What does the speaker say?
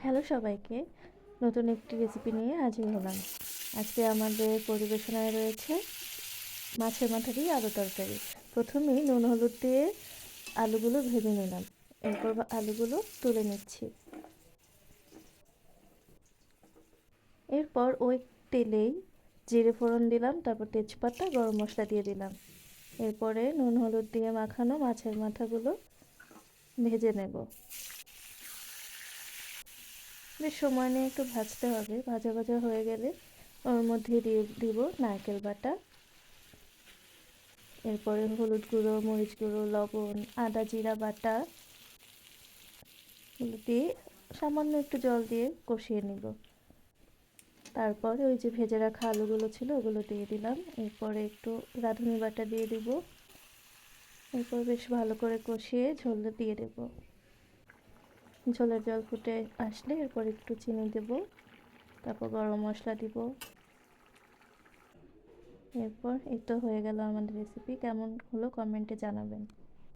Hello সবাইকে, নতুন একটি রেসিপি নিয়ে হাজির হলাম। আজকে আমাদের পরিবেশনায় রয়েছে মাছের মাথা দিয়ে আলু তরকারি। প্রথমেই নুন হলুদ দিয়ে আলুগুলো ভেজে নিলাম, এরপর আলুগুলো তুলে নিচ্ছি। এরপর ওই তেলেই জিরে ফোড়ন দিলাম, তারপর তেজপাতা, গরম মশলা দিয়ে দিলাম। এরপরে নুন হলুদ দিয়ে মাখানো মাছের মাথাগুলো ভেজে নেব। বেশ সময় নিয়ে একটু ভাজতে হবে। ভাজা ভাজা হয়ে গেলে ওর মধ্যে দিয়ে দিব নারকেল বাটা, এরপরে হলুদ গুঁড়ো, মরিচ গুঁড়ো, লবণ, আদা জিরা বাটা এগুলো দিয়ে সামান্য একটু জল দিয়ে কষিয়ে নিব। তারপরে ওই যে ভেজে রাখা আলুগুলো ছিল ওগুলো দিয়ে দিলাম। এরপরে একটু রাঁধুনি বাটা দিয়ে দিব। এরপর বেশ ভালো করে কষিয়ে ঝোল দিয়ে দেব। ঝোলের জল ফুটে আসলে এরপর একটু চিনি দেব, তারপর গরম মশলা দিব। এরপর এই তো হয়ে গেল আমাদের রেসিপি। কেমন হলো কমেন্টে জানাবেন।